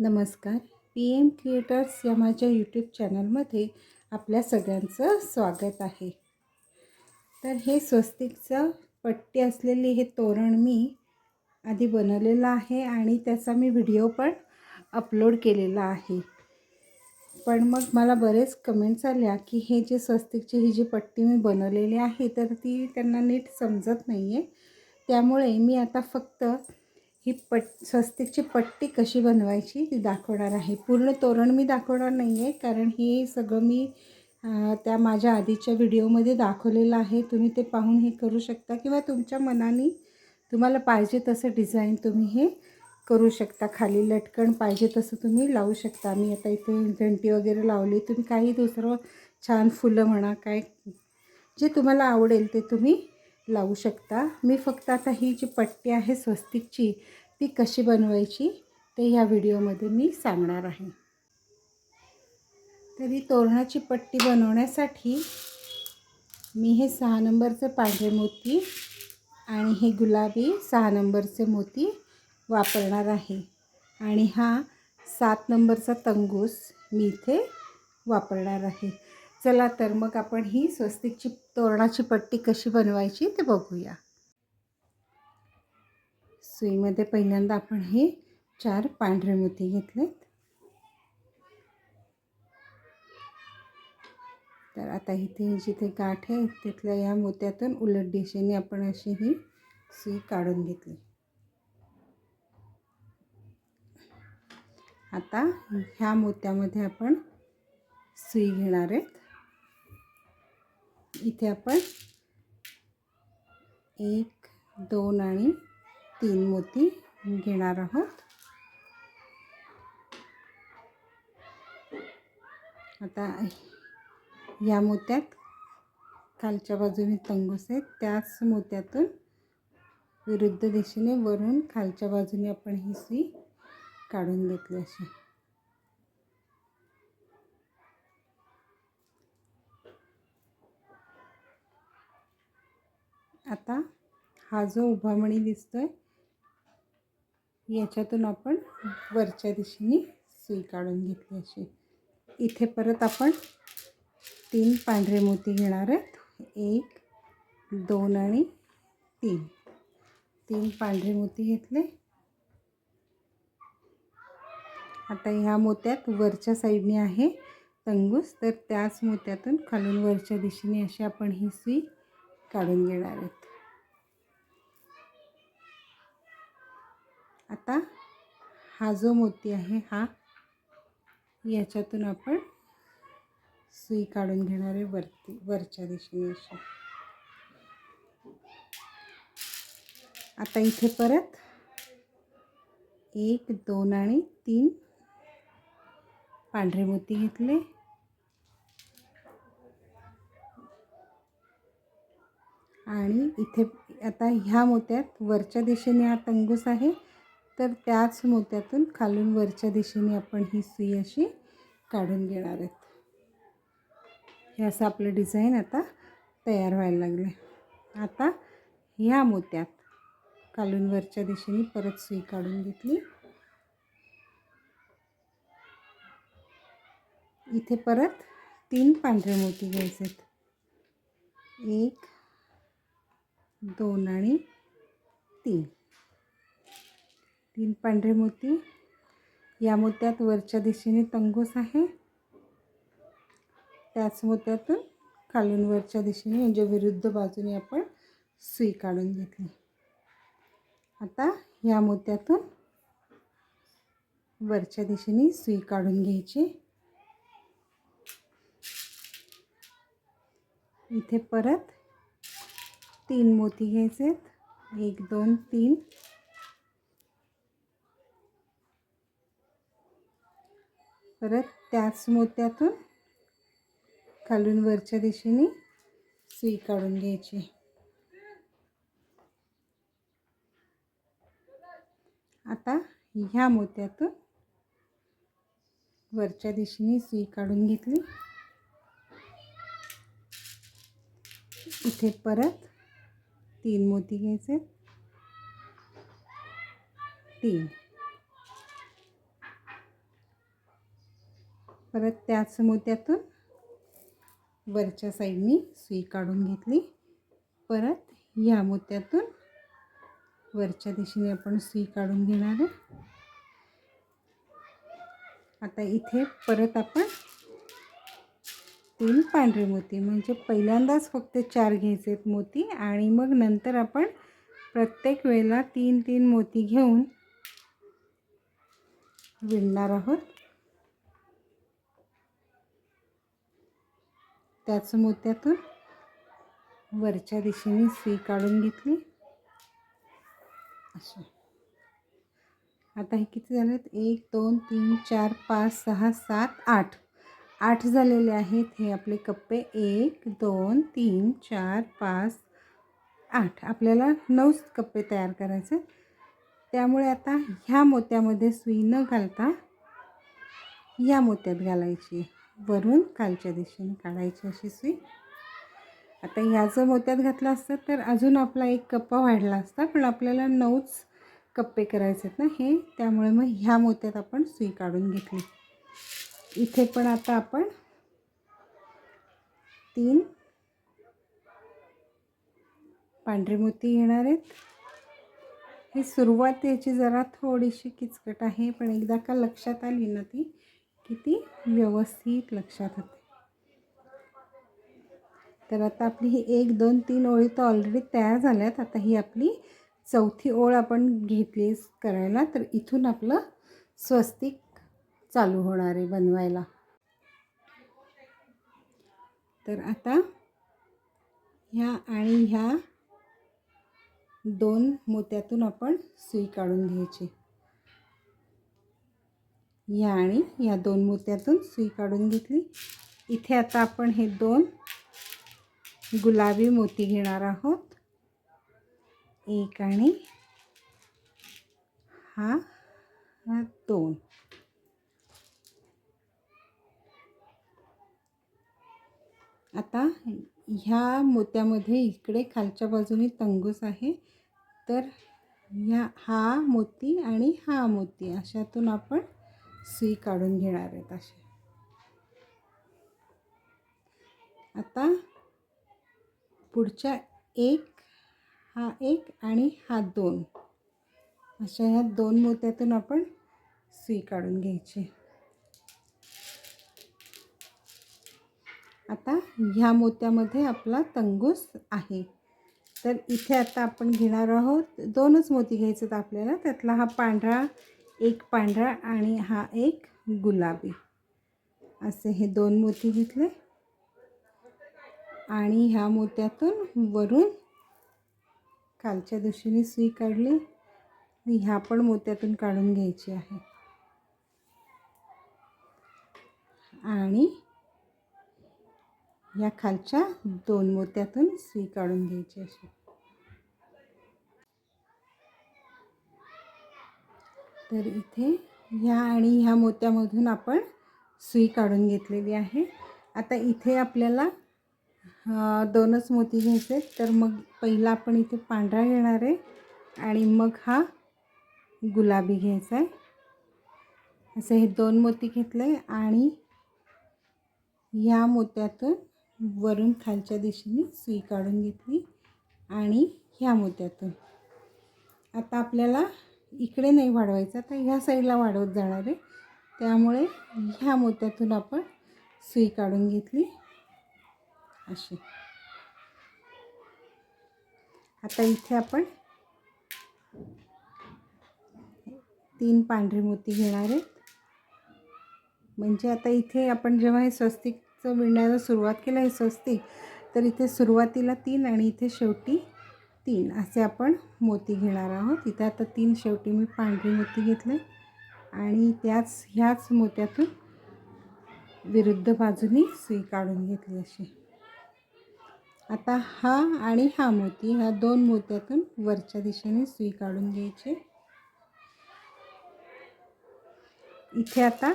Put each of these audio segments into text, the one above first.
नमस्कार. PM creators या माझ्या यूट्यूब चॅनलमध्ये आपल्या सगळ्यांचं स्वागत आहे. तर हे स्वस्तिकचं पट्टी असलेली हे तोरण मी आधी बनवलेलं आहे आणि त्याचा मी व्हिडिओ पण अपलोड केलेला आहे. पण मग मला बरेच कमेंट्स आल्या की हे जे स्वस्तिकची ही जी पट्टी मी बनवलेली आहे तर ती त्यांना नीट समजत नाही आहे. त्यामुळे मी आता फक्त ही स्वस्तिकची पट्टी कशी बनवायची ती दाखवणार आहे. पूर्ण तोरण मी दाखवणार नाही आहे, कारण हे सगळं मी त्या माझ्या आधीच्या व्हिडिओमध्ये दाखवलेलं आहे. तुम्ही ते पाहून हे करू शकता किंवा तुमच्या मनाने तुम्हाला पाहिजे तसं डिझाईन तुम्ही हे करू शकता. खाली लटकन पाहिजे तसं तुम्ही लावू शकता. मी आता इथे घंटी वगैरे लावली. तुम्ही काही दुसरं छान फुलं म्हणा, काय जे तुम्हाला आवडेल ते तुम्ही लावू शकता. मी फक्त आता ही जी पट्टी आहे स्वस्तिकची ती कशी बनवायची ते ह्या व्हिडिओमध्ये मी सांगणार आहे. तर ही तोरणाची पट्टी बनवण्यासाठी मी हे 6 नंबरचे पांढरे मोती आणि हे गुलाबी 6 नंबरचे मोती वापरणार आहे आणि हा 7 नंबरचा तंगूस मी इथे वापरणार आहे. चला तर मग आपण ही स्वस्तिकची तोरणाची पट्टी कशी बनवायची ते बघूया. सुईमध्ये पहिल्यांदा आपण हे 4 पांढरे मोती घेतलेत. तर आता इथे जिथे गाठ आहे तिथल्या या मोत्यातून उलट दिशेने आपण अशी ही सुई काढून घेतली. आता ह्या मोत्यामध्ये आपण सुई घेणार आहेत. इथे आपण 1, 2 आणि 3 मोती घेणार आहोत. आता या मोत्यात खालच्या बाजूने तंगूस आहेत, त्याच मोत्यातून विरुद्ध दिशेने वरून खालच्या बाजूने आपण ही सुई काढून घेतली अशी. आता हा जो उभा मणी दिसतोय याच्यातून आपण वरच्या दिशेने सुई काढून घेतली अशी. इथे परत आपण 3 पांढरे मोती घेणार आहेत. 1, 2 आणि 3. 3 पांढरे मोती घेतले. आता ह्या मोत्यात वरच्या साईडने आहे तंगूस, तर त्याच मोत्यातून खालून वरच्या दिशेने अशी आपण ही सुई काढून घेणार आहोत. आता हा जो मोती आहे हा याच्यातून आपण सुई काढून घेणार आहे वरच्या दिशेने अशी. आता इथे परत 1, 2 आणि 3 पांढरे मोती घेतले आणि इथे आता ह्या मोत्यात वरच्या दिशेने हा तंगूस आहे, तर त्याच मोत्यातून खालून वरच्या दिशेने आपण ही सुई अशी काढून घेणार आहोत. हे असं आपलं डिझाईन आता तयार व्हायला लागलं. आता ह्या मोत्यात खालून वरच्या दिशेने परत सुई काढून घेतली. इथे परत 3 पांढरे मोती घ्यायचे आहेत. 1, 2 आणि 3. 3 पांढरे मोती. या मोत्यात वरच्या दिशेने तंगूस आहे, त्याच मोत्यातून खालून वरच्या दिशेने म्हणजे विरुद्ध बाजूने आपण सुई काढून घेतली. आता या मोत्यातून वरच्या दिशेने सुई काढून घ्यायची. इथे परत 3 मोती घ्यायचे. 1, 2, 3. परत त्याच मोत्यातून खालून वरच्या दिशेने सुई काढून घ्यायची. आता ह्या मोत्यातून वरच्या दिशेने सुई काढून घेतली. इथे परत 3 मोती घ्यायचे. 3. परत त्याच मोत्यातून वरच्या साईडनी सुई काढून घेतली. परत या मोत्यातून वरच्या दिशेने आपण सुई काढून घेणार आहे. आता इथे परत आपण 3 पांढरे मोती, म्हणजे पहिल्यांदाच फक्त 4 घ्यायचे आहेत मोती आणि मग नंतर आपण प्रत्येक वेळेला 3-3 मोती घेऊन विणणार आहोत. त्याच मोत्यातून वरच्या दिशेने सुई काढून घेतली. अशा आता हे किती झालेत? 1 2 3 4 5 6 7 8 8 झालेले आहेत हे आपले कप्पे. 1 2 3 4 5 8 आपल्याला 9 कप्पे तयार करायचे. त्यामुळे आता ह्या मोत्यामध्ये सुई न घालता या मोत्यात घालायची, वरून खालच्या दिशेने काढायची अशी सुई. आता ह्या जर मोत्यात घातला असता तर अजून आपला 1 कप्पा वाढला असता, पण आपल्याला 9च कप्पे करायचे आहेत ना हे, त्यामुळे मग ह्या मोत्यात आपण सुई काढून घेतली. इथे पण आता आपण 3 पांढरे मोती घेणार आहेत. ही सुरुवात याची जरा थोडीशी किचकट आहे, पण एकदा का लक्षात आली ना ती की ती व्यवस्थित लक्षात होते. तर आता आपली ही 1 2 3 ओळी तर ऑलरेडी तयार झाल्यात. आता ही आपली चौथी ओळ आपण घेतली करायला, तर इथून आपलं स्वस्तिक चालू होणार आहे बनवायला. तर आता ह्या आणि ह्या 2 मोत्यातून आपण सुई काढून घ्यायची. ह्या आणि ह्या 2 मोत्यातून सुई काढून घेतली. इथे आता आपण हे 2 गुलाबी मोती घेणार आहोत. 1 आणि हा 2. आता ह्या मोत्यामध्ये इकडे खालच्या बाजूने तंगूस आहे, तर हा मोती आणि हा मोती अशातून आपण सुई काढून घेणार आहेत असे. आता पुढच्या 1 हा 1 आणि हा 2 अशा ह्या 2 मोत्यातून आपण सुई काढून घ्यायची. आता ह्या मोत्यामध्ये आपला तंगूस आहे, तर इथे आता आपण घेणार आहोत 2च मोती घ्यायचे आहेत आपल्याला. त्यातला हा पांढरा, 1 पांढरा आणि हा 1 गुलाबी असे हे 2 मोती घेतले आणि ह्या मोत्यातून वरून खालच्या दिशेने सुई काढली. ह्या पण मोत्यातून काढून घ्यायची आहे आणि या खालच्या 2 मोत्यातून सुई काढून घ्यायची अशी. तर इथे ह्या आणि ह्या मोत्यामधून आपण सुई काढून घेतलेली आहे. आता इथे आपल्याला 2च मोती घ्यायचे, तर मग पहिला आपण इथे पांढरा घेणार आहे आणि मग हा गुलाबी घ्यायचा आहे. असे हे 2 मोती घेतले आणि ह्या मोत्यातून वरून खालच्या दिशेने सुई काढून घेतली आणि ह्या मोत्यातून. आता आपल्याला इकडे नाही वाढवायचं, आता ह्या साईडला वाढवत जाणार आहे, त्यामुळे ह्या मोत्यातून आपण सुई काढून घेतली अशी. आता इथे आपण 3 पांढरे मोती घेणार आहेत. म्हणजे आता इथे आपण जेव्हा हे स्वस्तिकचं विणण्याला सुरुवात केलं, हे स्वस्तिक, तर इथे सुरुवातीला 3 आणि इथे शेवटी 3 असे आपण मोती घेणार आहोत. इथे आता 3 शेवटी मी पांढरे मोती घेतले आणि ह्याच मोत्यातून विरुद्ध बाजूनी सुई काढून घेतली अशी. आता हा आणि हा मोती, ह्या 2 मोत्यातून वरच्या दिशेने सुई काढून घ्यायची. इथे आता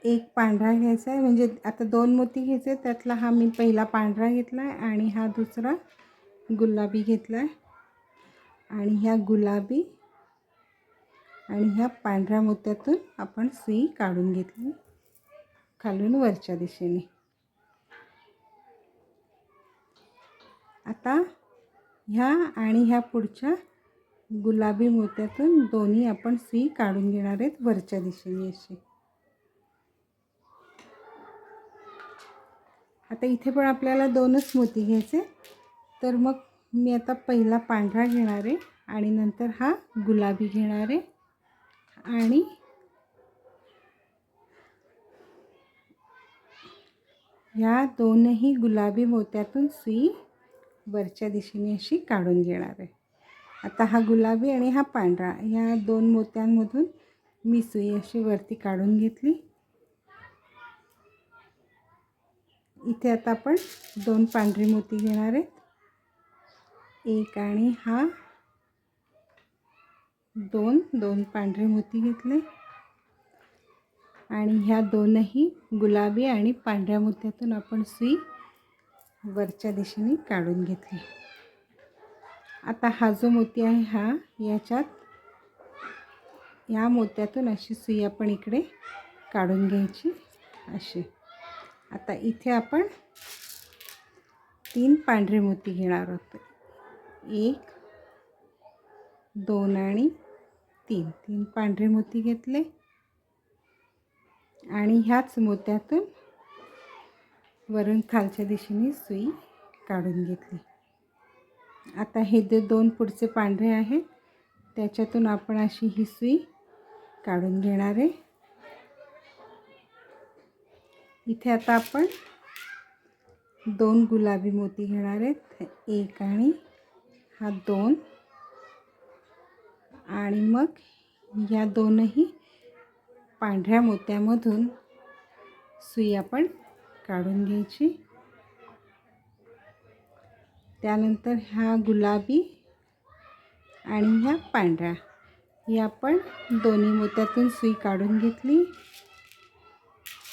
1 पांढरा घ्यायचा आहे, म्हणजे आता 2 मोती घ्यायचे, त्यातला हा मी पहिला पांढरा घेतला आहे आणि हा दुसरा गुलाबी घेतला आहे आणि ह्या गुलाबी आणि ह्या पांढऱ्या मोत्यातून आपण सुई काढून घेतली. खालून वरच्या दिशेने. आता ह्या आणि ह्या पुढच्या गुलाबी मोत्यातून दोन्ही आपण सुई काढून घेणार आहेत वरच्या दिशेने अशी. आता इथे पण आपल्याला दोनच मोती घ्यायचे, तर मग मी आता पहिला पांढरा घेणार आहे आणि नंतर हा गुलाबी घेणार आहे आणि या दोनही गुलाबी मोत्यातून सुई वरच्या दिशेने अशी काढून घेणार आहे. आता हा गुलाबी आणि हा पांढरा या दोन मोत्यांमधून मी सुई अशी वरती काढून घेतली. इथे आता आपण दोन पांढरी मोती घेणार आहेत, एक आणि हा दोन पांढरे मोती घेतले आणि ह्या दोनही गुलाबी आणि पांढऱ्या मोत्यातून आपण सुई वरच्या दिशेने काढून घेतली. आता हा जो मोती आहे हा याच्यात या मोत्यातून अशी सुई आपण इकडे काढून घ्यायची अशी. आता इथे आपण 3 पांढरे मोती घेणार आहोत, 1 2 आणि 3 पांढरे मोती घेतले आणि ह्याच मोत्यातून वरून खालच्या दिशेने सुई काढून घेतली. आता हे जे दोन पुढचे पांढरे आहेत त्याच्यातून आपण अशी ही सुई काढून घेणार आहे. इथे आता आपण 2 गुलाबी मोती घेणार आहेत, 1 आणि हा 2 आणि मग या दोनही पांढऱ्या मोत्यामधून सुई आपण काढून घ्यायची. त्यानंतर ह्या गुलाबी आणि ह्या पांढऱ्या ही आपण दोन्ही मोत्यातून सुई काढून घेतली.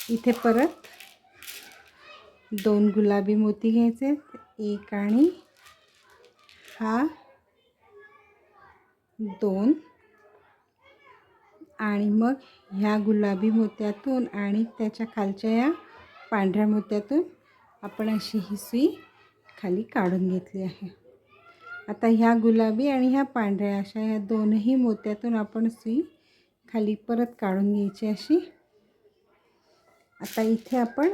इथे परत 2 गुलाबी मोती घ्यायचे, 1 आणि हा 2 आणि मग ह्या गुलाबी मोत्यातून आणि त्याच्या खालच्या या पांढऱ्या मोत्यातून आपण अशी ही सुई खाली काढून घेतली आहे. आता ह्या गुलाबी आणि ह्या पांढऱ्या अशा ह्या दोनही मोत्यातून आपण सुई खाली परत काढून घ्यायची अशी. आता इथे आपण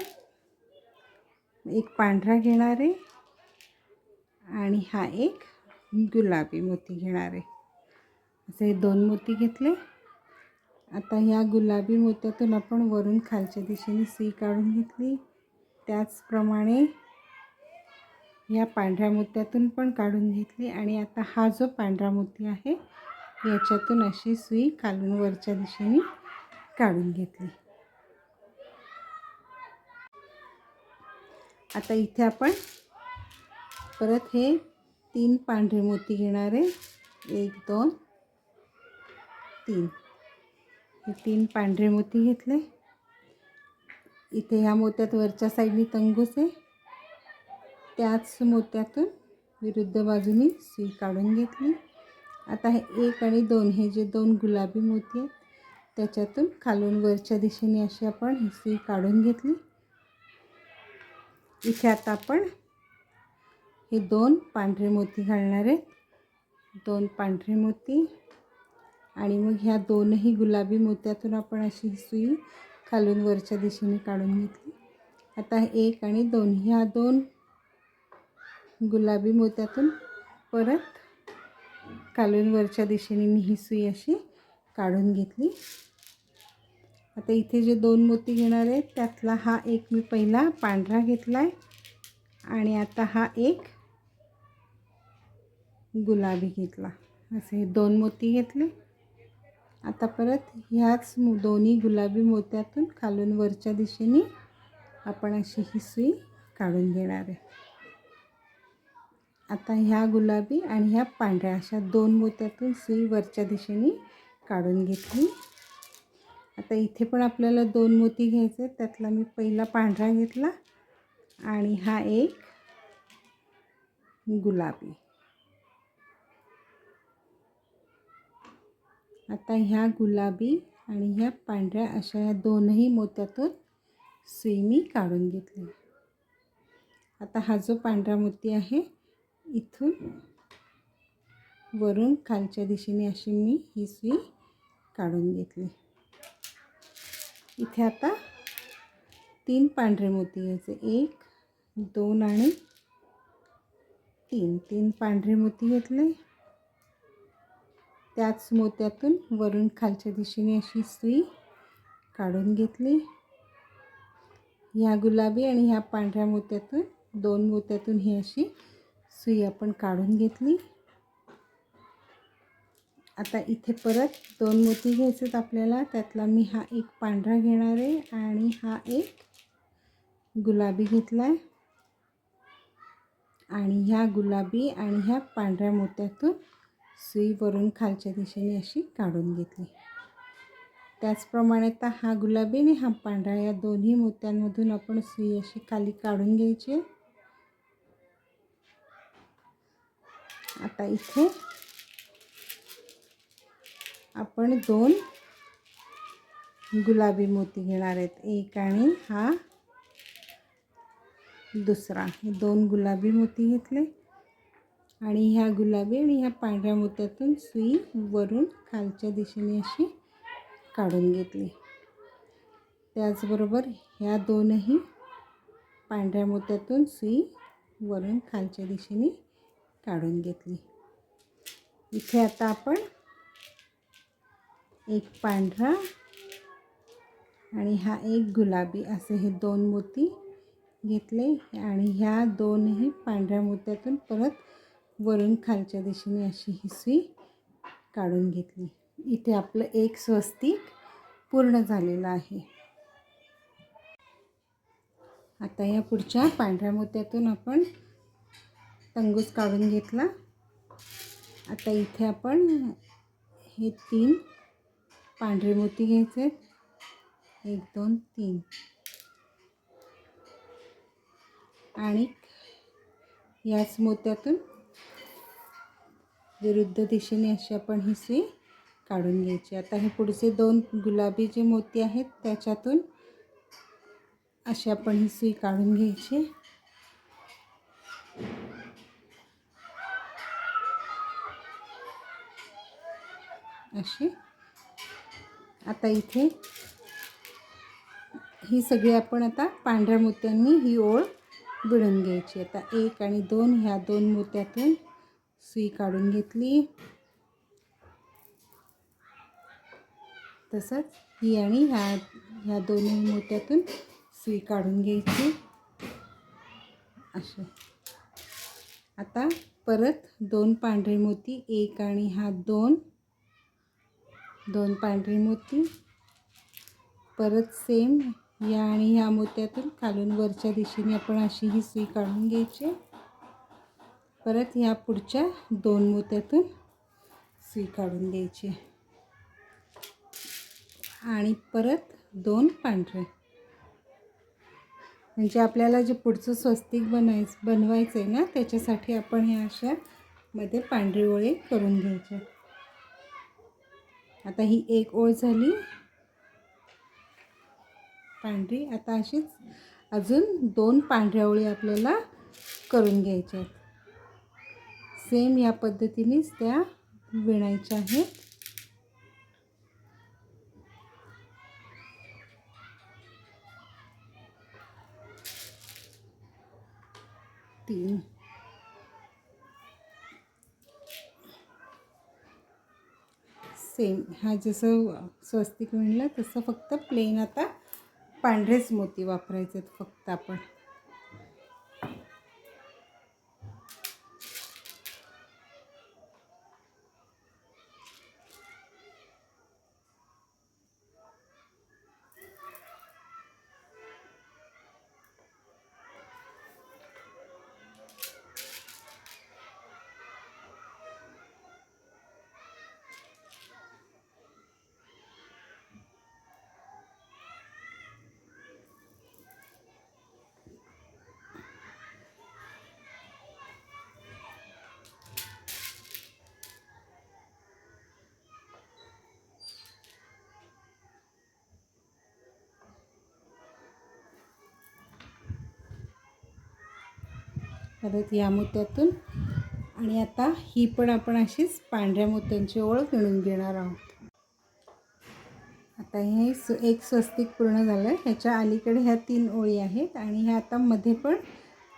एक पांढरा घेणार आहे आणि हा एक गुलाबी मोती घेणार आहे. असे 2 मोती घेतले. आता ह्या गुलाबी मोत्यातून आपण वरून खालच्या दिशेने सुई काढून घेतली. त्याचप्रमाणे या पांढऱ्या मोत्यातून पण काढून घेतली आणि आता हा जो पांढरा मोती आहे याच्यातून अशी सुई खालून वरच्या दिशेने काढून घेतली. आता इथे आपण परत हे 3 पांढरे मोती घेणार आहे, 1 2 3 हे 3 पांढरे मोती घेतले. इथे ह्या मोत्यात वरच्या साईडने तंगूस आहे, त्याच मोत्यातून विरुद्ध बाजूने सुई काढून घेतली. आता हे 1 आणि 2 हे जे 2 गुलाबी मोती आहेत त्याच्यातून खालून वरच्या दिशेने अशी आपण ही सुई काढून घेतली. इथे आता आपण हे 2 पांढरे मोती घालणार आहेत, 2 पांढरे मोती आणि मग ह्या दोनही गुलाबी मोत्यातून आपण अशी ही सुई खालून वरच्या दिशेने काढून घेतली. आता 1 आणि 2 ह्या 2 गुलाबी मोत्यातून परत खालून वरच्या दिशेने मी ही सुई अशी काढून घेतली. आता इथे जे 2 मोती घेणार आहेत त्यातला हा एक मी पहिला पांढरा घेतला आहे आणि आता हा एक गुलाबी घेतला. असे हे 2 मोती घेतले. आता परत ह्याच दोन्ही गुलाबी मोत्यातून खालून वरच्या दिशेने आपण अशी ही सुई काढून घेणार आहे. आता ह्या गुलाबी आणि ह्या पांढऱ्या अशा 2 मोत्यातून सुई वरच्या दिशेने काढून घेतली. आता इथे पण आपल्याला 2 मोती घ्यायचे, त्यातला मी पहिला पांढरा घेतला आणि हा एक गुलाबी. आता ह्या गुलाबी आणि ह्या पांढऱ्या अशा ह्या दोनही मोत्यातून सुई मी काढून घेतली. आता हा जो पांढरा मोती आहे इथून वरून खालच्या दिशेने अशी मी ही सुई काढून घेतली. इथे आता 3 पांढरे मोती घ्यायचे, 1 2 आणि 3 पांढरे मोती घेतले. त्याच मोत्यातून वरून खालच्या दिशेने अशी सुई काढून घेतली. ह्या गुलाबी आणि ह्या पांढऱ्या मोत्यातून 2 मोत्यातून ही अशी सुई आपण काढून घेतली. आता इथे परत 2 मोती घ्यायचेत आपल्याला. त्यातला मी हा एक पांढरा घेणार आहे आणि हा एक गुलाबी घेतला आहे. आणि ह्या गुलाबी आणि ह्या पांढऱ्या मोत्यातून सुई वरून खालच्या दिशेने अशी काढून घेतली. त्याचप्रमाणे आता हा गुलाबी आणि हा पांढरा या दोन्ही मोत्यांमधून आपण सुई अशी खाली काढून घ्यायची. आता इथे आपण 2 गुलाबी मोती घेणार आहेत, एक आणि हा दुसरा. हे 2 गुलाबी मोती घेतले आणि ह्या गुलाबी आणि ह्या पांढऱ्या मोत्यातून सुई वरून खालच्या दिशेने अशी काढून घेतली. त्याचबरोबर ह्या दोनही पांढऱ्या मोत्यातून सुई वरून खालच्या दिशेने काढून घेतली. इथे आता आपण एक पांढरा आणि हा एक गुलाबी असे हे 2 मोती घेतले आणि ह्या दोनही पांढऱ्या मोत्यातून परत वरून खालच्या दिशेने अशी ही सुई काढून घेतली. इथे आपलं एक स्वस्तिक पूर्ण झालेलं आहे. आता या पुढच्या पांढऱ्या मोत्यातून आपण टंगूस काढून घेतला. आता इथे आपण हे 3 पांढरे मोती घ्यायचे, 1 2 3 आणि याच मोत्यातून विरुद्ध दिशेने अशी आपण ही सुई काढून घ्यायची. आता हे पुढचे 2 गुलाबी जे मोती आहेत त्याच्यातून अशी आपण ही सुई काढून घ्यायची. अशी आता इथे ही सगळी आपण आता पांढऱ्या मोत्यांनी ही ओळ विणून घ्यायची. आता 1 आणि 2 ह्या 2 मोत्यातून सुई काढून घेतली. तसंच ही आणि ह्या दोन्ही मोत्यातून सुई काढून घ्यायची अशी. आता परत 2 पांढरे मोती, 1 आणि हा 2 पांढरे मोती परत सेम या आणि ह्या मोत्यातून खालून वरच्या दिशेने आपण अशी ही सुई काढून घ्यायची. परत ह्या पुढच्या 2 मोत्यातून सुई काढून घ्यायची आणि परत 2 पांढरे. म्हणजे आपल्याला जे पुढचं स्वस्तिक बनवायचं आहे ना त्याच्यासाठी आपण ह्या अशा मध्ये पांढरी ओळी करून घ्यायच्या. आता ही एक ओळ झाली पांढरी. आता अशीच अजून 2 पांढऱ्या ओळी आपल्याला करून घ्यायच्या आहेत. सेम या पद्धतीनेच त्या विणायच्या आहेत. सेम हा जसं स्वस्तिक विणलं तसं फक्त प्लेन आता पांढरेच मोती वापरायचे फक्त आपण. परत या मोत्यातून, आणि आता ही पण आपण अशीच पांढऱ्या मोत्यांची ओळ विणून घेणार आहोत. आता हे एक स्वस्तिक पूर्ण झालं. ह्याच्या अलीकडे ह्या 3 ओळी आहेत आणि ह्या आता मध्ये पण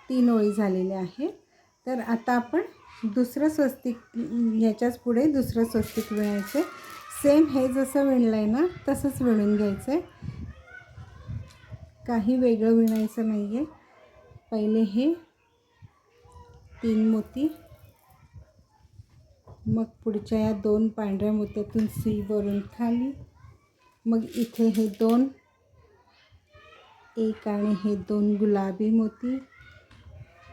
3 ओळी झालेल्या आहेत. तर आता आपण दुसरं स्वस्तिक, ह्याच्याच पुढे दुसरं स्वस्तिक विणायचं. सेम हे जसं विणलं आहे ना तसंच विणून घ्यायचं आहे, काही वेगळं विणायचं नाही आहे. पहिले हे 3 मोती, मग पुढच्या या 2 पांढऱ्या मोत्यातून सुई वरून खाली, मग इथे हे 2, एक आणि हे 2 गुलाबी मोती,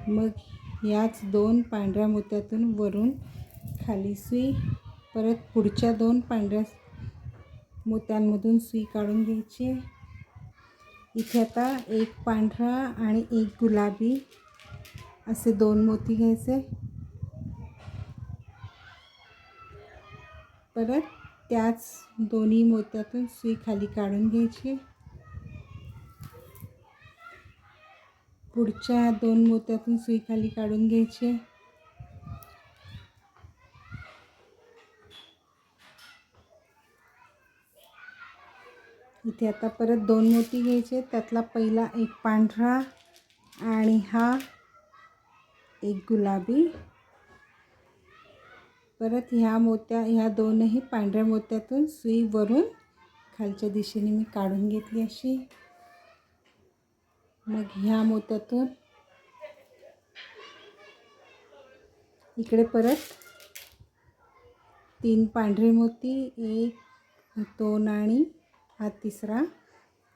मग याच 2 पांढऱ्या मोत्यातून वरून खाली सुई, परत पुढच्या 2 पांढऱ्या मोत्यांमधून सुई काढून घ्यायची. इथे आता एक पांढरा आणि एक गुलाबी असे 2 मोती घ्यायचे. परत त्याच दोन्ही मोत्यातून सुई खाली काढून घ्यायची. पुढच्या 2 मोत्यातून सुई खाली काढून घ्यायची. इथे आता परत 2 मोती घ्यायचे. त्यातला पहिला एक पांढरा आणि हा एक गुलाबी. परत ह्या दोनही पांढऱ्या मोत्यातून सुई वरून खालच्या दिशेने मी काढून घेतली अशी. मग ह्या मोत्यातून इकडे परत 3 पांढरे मोती, 1 2 आणि हा तिसरा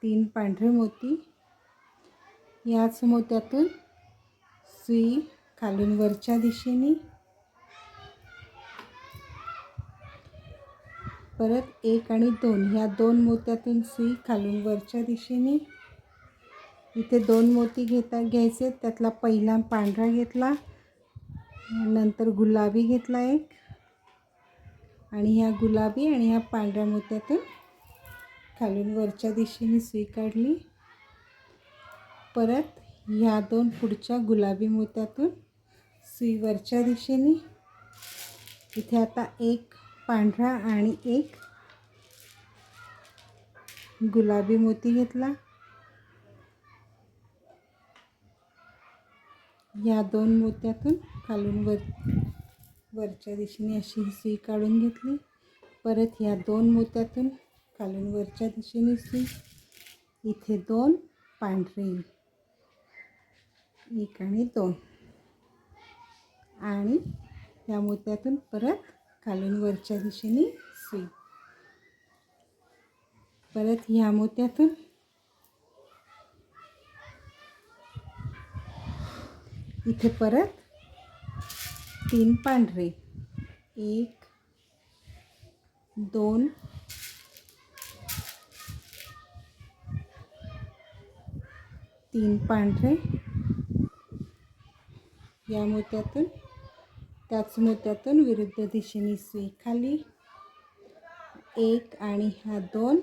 3 पांढरे मोती. याच मोत्यातून सुई खालून वरच्या दिशेने, परत 1 आणि 2 ह्या 2 मोत्यातून सुई खालून वरच्या दिशेने. इथे 2 मोती घ्यायचे. त्यातला पहिला पांढरा घेतला, नंतर गुलाबी घेतला एक, आणि ह्या गुलाबी आणि ह्या पांढऱ्या मोत्यातून खालून वरच्या दिशेने सुई काढली. परत ह्या 2 पुढच्या गुलाबी मोत्यातून सुई वरच्या दिशेने. इथे आता एक पांढरा आणि एक गुलाबी मोती घेतला. या 2 मोत्यातून खालून वरच्या दिशेने अशी सुई काढून घेतली. परत ह्या 2 मोत्यातून खालून वरच्या दिशेने सुई. इथे 2 पांढरे, 1 आणि 2, आणि या मोत्यातून परत खालून वरच्या दिशेने सुई. परत ह्या मोत्यातून इथे परत 3 पांढरे, 1 2 3 पांढरे. या मोत्यातून त्याच मोत्यातून विरुद्ध दिशेने सुई खाली, 1 आणि हा 2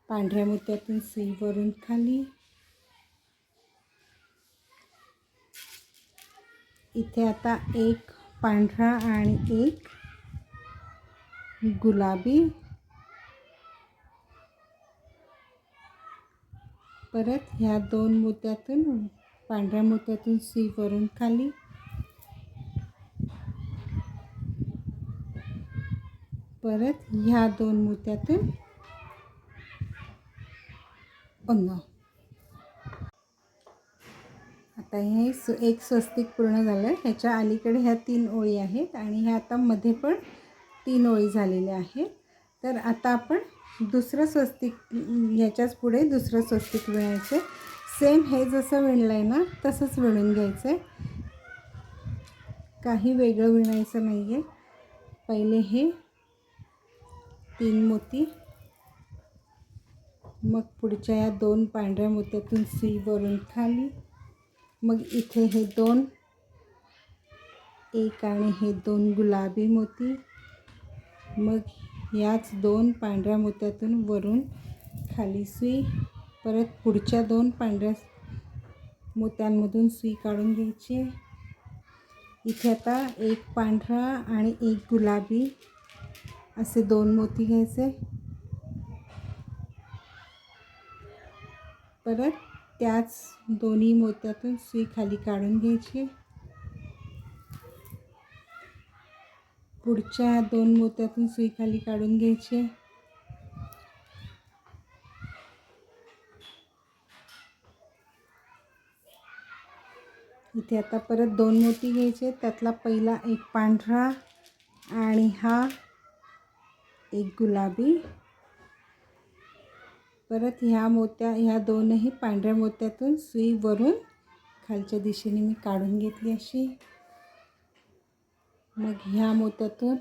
पांढऱ्या मोत्यातून सुई वरून खाली. इथे आता एक पांढरा आणि एक गुलाबी. परत ह्या 2 मोत्यातून पांढऱ्या मोत्यातून सुई वरून खाली. परत ह्या 2 मोत्यातून पुन्हा. आता हे एक स्वस्तिक पूर्ण झालं. ह्याच्या अलीकडे ह्या 3 ओळी आहेत आणि ह्या आता मध्ये पण 3 ओळी झालेल्या आहेत. तर आता आपण दुसरं स्वस्तिक, ह्याच्याच पुढे दुसरं स्वस्तिक विणायचं. सेम हे जसं विणलं आहे ना तसंच विणून घ्यायचं आहे, काही वेगळं विणायचं नाही आहे. पहिले हे 3 मोती, मग पुढच्या या 2 पांढऱ्या मोत्यातून सुई वरून खाली, मग इथे हे 2, 1 आणि हे 2 गुलाबी मोती, मग याच 2 पांढऱ्या मोत्यातून वरून खाली सुई. परत पुढच्या 2 पांढऱ्या मोत्यांमधून सुई काढून घ्यायची. इथे आता एक पांढरा आणि एक गुलाबी असे 2 मोती घ्यायचे. परत त्याच दोन्ही मोत्यातून सुई खाली काढून घ्यायची. पुढच्या 2 मोत्यातून सुई खाली काढून घ्यायची. इथे आता परत 2 मोती घ्यायचे. त्यातला पहिला एक पांढरा आणि हा एक गुलाबी. परत ह्या दोनही पांढऱ्या मोत्यातून सुई वरून खालच्या दिशेने मी काढून घेतली अशी. मग ह्या मोत्यातून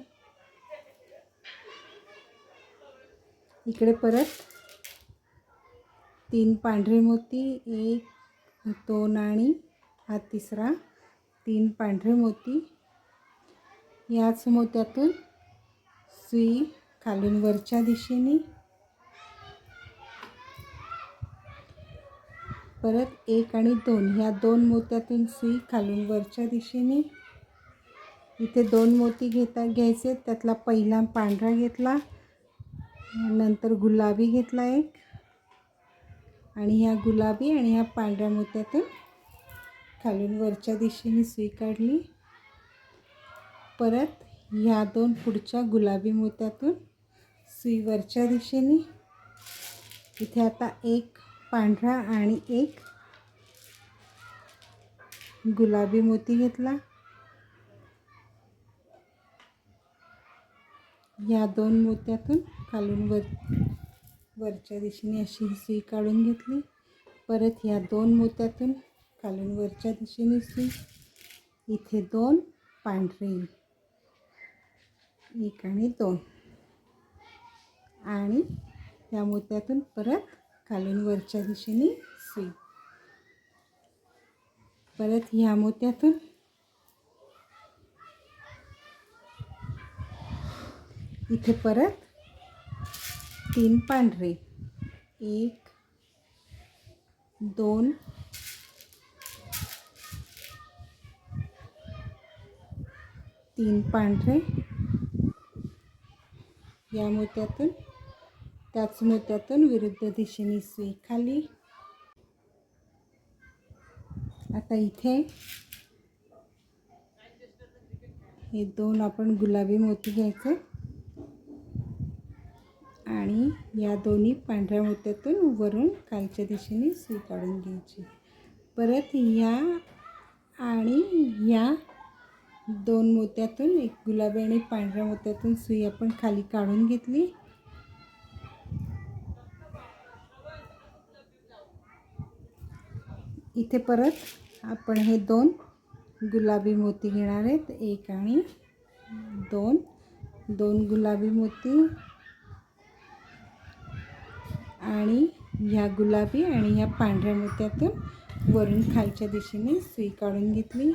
इकडे परत 3 पांढरे मोती, 1 2 आणि हा तिसरा 3 पांढरे मोती. याच मोत्यातून सुई खालून वरच्या दिशेने. परत 1 आणि 2 ह्या 2 मोत्यातून सुई खालून वरच्या दिशेने. इथे 2 मोती घ्यायचे. त्यातला पहिला पांढरा घेतला, नंतर गुलाबी घेतला एक, आणि ह्या गुलाबी आणि ह्या पांढऱ्या मोत्यातून खालून वरच्या दिशेने सुई काढली. परत ह्या 2 पुढच्या गुलाबी मोत्यातून सुई वरच्या दिशेने. इथे आता एक पांढरा आणि एक गुलाबी मोती घेतला. या 2 मोत्यातून खालून वरच्या दिशेने अशी सुई काढून घेतली. परत या 2 मोत्यातून खालून वरच्या दिशेने सुई. इथे 2 पांढरे, 1 आणि 2, आणि या मोत्यातून परत खालून वरच्या दिशेने सुई. परत ह्या मोत्यातून इथे परत 3 पांढरे, 1 2 3 पांढरे. या मोत्यातून त्याच मोत्यातून विरुद्ध दिशेने सुई खाली. आता इथे हे 2 आपण गुलाबी मोती घ्यायचे आणि या दोन्ही पांढऱ्या मोत्यातून वरून खालच्या दिशेने सुई काढून घ्यायची. परत या आणि या 2 मोत्यातून, एक गुलाबी आणि पांढऱ्या मोत्यातून सुई आपण खाली काढून घेतली. इथे परत आपण हे 2 गुलाबी मोती घेणार आहेत. 1 आणि 2, 2 गुलाबी मोती आणि ह्या गुलाबी आणि ह्या पांढऱ्या मोत्यातून वरून खालच्या दिशेने सुई काढून घेतली.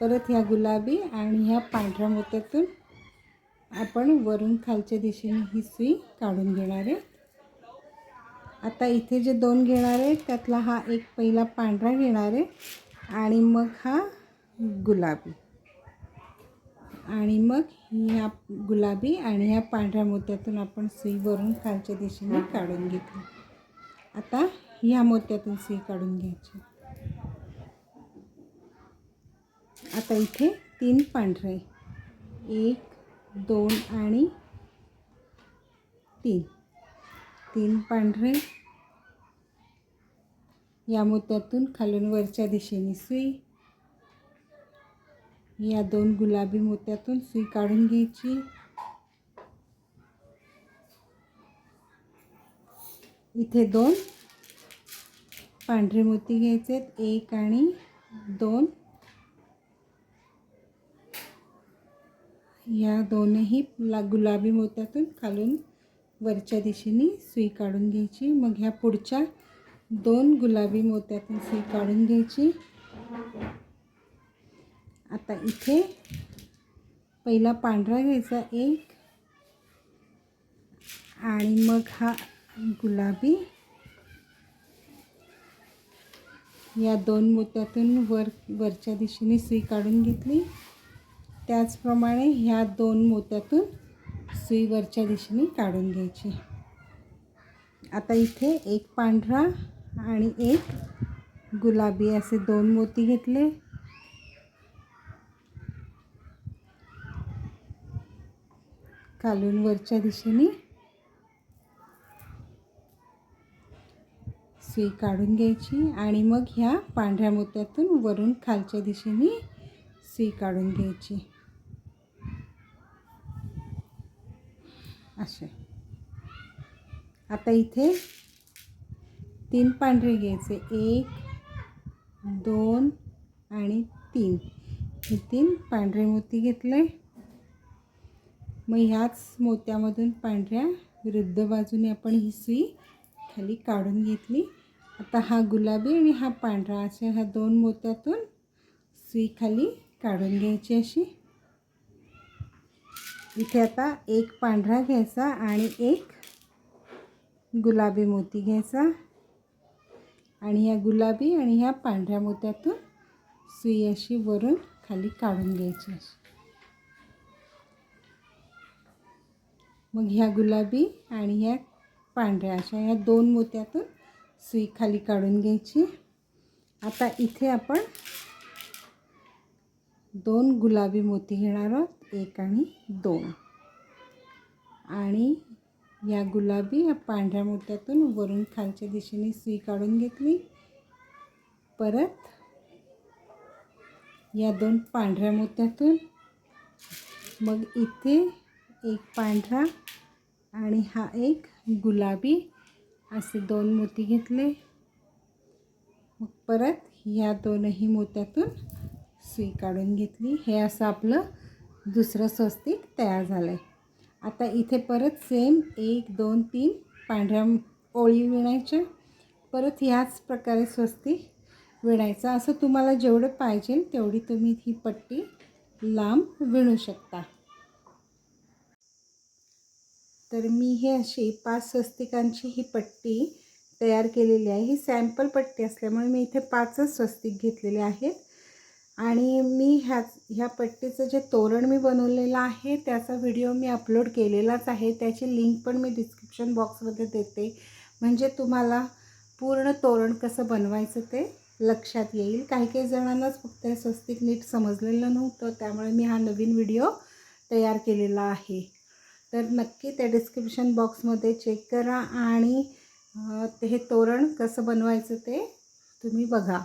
परत ह्या गुलाबी आणि ह्या पांढऱ्या मोत्यातून आपण वरून खालच्या दिशेने ही सुई काढून घेणार आहे. आता इथे जे 2 घेणार आहे त्यातला हा एक पहिला पांढरा घेणार आहे आणि मग हा गुलाबी, आणि मग ह्या गुलाबी आणि ह्या पांढऱ्या मोत्यातून आपण सुई वरून खालच्या दिशेने काढून घेतली. आता ह्या मोत्यातून सुई काढून घ्यायची. आता इथे 3 पांढरे, 1 2 आणि 3, 3 पांढरे. या मोत्यातून खालून वरच्या दिशेने सुई. या 2 गुलाबी मोत्यातून सुई काढून घ्यायची. इथे 2 पांढरे मोती घ्यायचे, 1 आणि 2. या दोनही गुलाबी मोत्यातून खालून वरच्या दिशेने सुई काढून घ्यायची. मग ह्या पुढच्या 2 गुलाबी मोत्यातून सुई काढून घ्यायची. आता इथे पहिला पांढरा घ्यायचा 1 आणि मग हा गुलाबी. या 2 मोत्यातून वरच्या दिशेने सुई काढून घेतली. त्याचप्रमाणे ह्या 2 मोत्यातून सुई वरच्या दिशेने काढून घ्यायची. आता इथे एक पांढरा आणि एक गुलाबी असे 2 मोती घेतले. खालून वरच्या दिशेने सुई काढून घ्यायची आणि मग ह्या पांढऱ्या मोत्यातून वरून खालच्या दिशेने सुई काढून घ्यायची. असे. आता इथे 3 पांढरे घ्यायचे. 1 2 आणि 3 हे 3 पांढरे मोती घेतले. मग ह्याच मोत्यामधून पांढऱ्या विरुद्ध बाजूने आपण ही सुई खाली काढून घेतली. आता हा गुलाबी आणि हा पांढरा अशा ह्या 2 मोत्यातून सुई खाली काढून घ्यायची अशी. इथे आता एक पांढरा घ्यायचा आणि एक गुलाबी मोती घ्यायचा आणि ह्या गुलाबी आणि ह्या पांढऱ्या मोत्यातून सुई अशी वरून खाली काढून घ्यायची. मग ह्या गुलाबी आणि ह्या पांढऱ्या अशा ह्या 2 मोत्यातून सुई खाली काढून घ्यायची. आता इथे आपण 2 गुलाबी मोती घेणार आहोत. 1 आणि 2 आणि या गुलाबी या पांढऱ्या मोत्यातून वरून खालच्या दिशेने सुई काढून घेतली. परत या 2 पांढऱ्या मोत्यातून मग इथे एक पांढरा आणि हा एक गुलाबी असे 2 मोती घेतले. मग परत ह्या 2ही मोत्यातून सुई काढून घेतली. हे असं आपलं दुसरं स्वस्तिक तयार झालं आहे. आता इथे परत सेम 1 2 3 पांढऱ्या ओळी विणायच्या. परत ह्याच प्रकारे स्वस्तिक विणायचं. असं तुम्हाला जेवढं पाहिजे तेवढी तुम्ही ही पट्टी लांब विणू शकता. तर मी हे अशी 5 स्वस्तिकांची ही पट्टी तयार केलेली आहे. ही सॅम्पल पट्टी असल्यामुळे मी इथे 5च स्वस्तिक घेतलेले आहेत. आणि मी ह्या पट्टीचं जे तोरण मी बनवलेलं आहे त्याचा व्हिडिओ मी अपलोड केलेलाच आहे. त्याची लिंक पण मी डिस्क्रिप्शन बॉक्समध्ये देते. म्हणजे तुम्हाला पूर्ण तोरण कसं बनवायचं ते लक्षात येईल. काही जणांनाच फक्त हे स्वस्तिक नीट समजलेलं नव्हतं, त्यामुळे मी हा नवीन व्हिडिओ तयार केलेला आहे. तर नक्की त्या डिस्क्रिप्शन बॉक्समध्ये चेक करा आणि हे तोरण कसं बनवायचं ते तुम्ही बघा.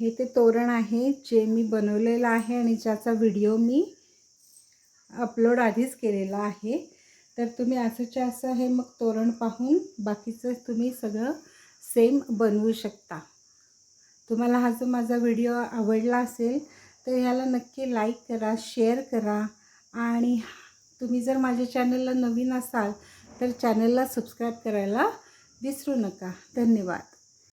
हे ते तोरण आहे जे मी बनवलेलं आहे आणि ज्याचा व्हिडिओ मी अपलोड आधीच केलेला आहे. तर तुम्ही असंच्या असं हे मग तोरण पाहून बाकीचं तुम्ही सगळं सेम बनवू शकता. तुम्हाला हा जो माझा व्हिडिओ आवडला असेल तर ह्याला नक्की लाईक करा, शेअर करा आणि तुम्ही जर माझ्या चॅनलला नवीन असाल तर चॅनलला सबस्क्राईब करायला विसरू नका. धन्यवाद.